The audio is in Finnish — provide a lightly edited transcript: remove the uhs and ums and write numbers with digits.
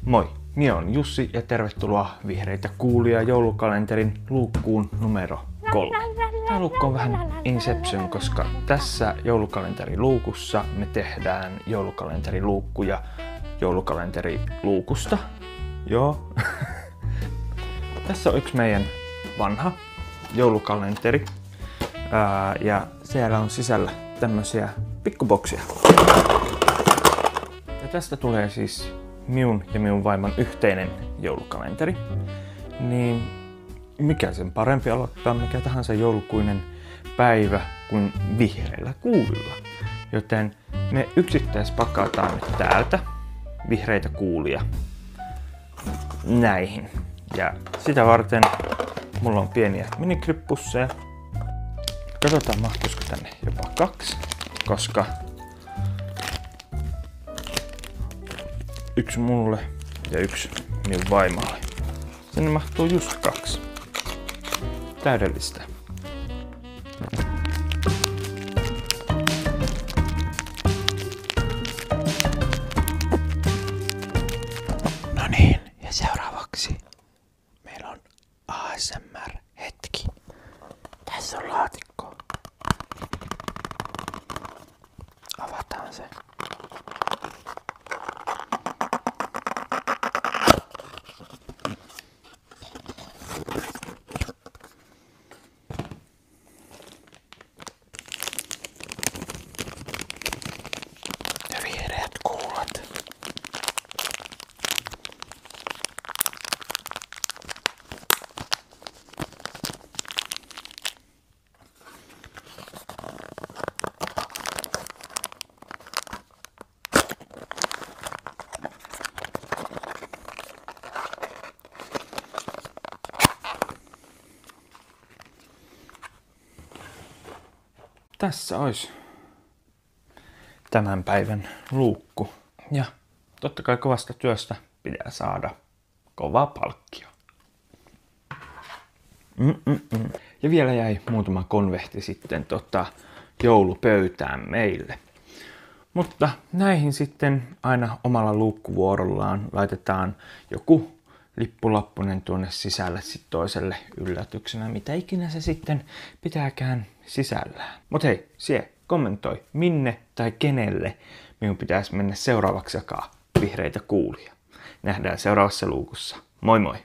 Moi, minä on Jussi ja tervetuloa Vihreitä kuulia joulukalenterin luukkuun numero 3. Tämä luukku on vähän Inception, koska tässä joulukalenteriluukussa me tehdään joulukalenteriluukkuja joulukalenteriluukusta. Joo. Tässä on yksi meidän vanha joulukalenteri. Ja siellä on sisällä tämmösiä pikkuboksia. Ja tästä tulee siis minun ja minun vaimon yhteinen joulukalenteri. Niin mikä sen parempi aloittaa mikä tahansa joulukuinen päivä kuin vihreillä kuulilla. Joten me yksittäispakataan nyt täältä vihreitä kuulia näihin. Ja sitä varten mulla on pieniä minikryppusseja. Katsotaan mahtuisiko tänne jopa 2, koska yksi mulle ja yksi minun vaimolle. Sinne mahtuu just 2. Täydellistä. No niin, ja seuraavaksi meillä on ASMR-hetki. Tässä on laatikko. Avataan se. Ja vihreät kuulat. Tässä olisi tämän päivän luukku. Ja totta kai kovasta työstä pitää saada kova palkkio. Ja vielä jäi muutama konvehti sitten joulupöytään meille. Mutta näihin sitten aina omalla luukkuvuorollaan laitetaan joku lippulappunen tuonne sisälle sit toiselle yllätyksenä, mitä ikinä se sitten pitääkään sisällään. Mut hei, sie kommentoi minne tai kenelle minun pitäisi mennä seuraavaksi jakaa vihreitä kuulia. Nähdään seuraavassa luukussa. Moi moi!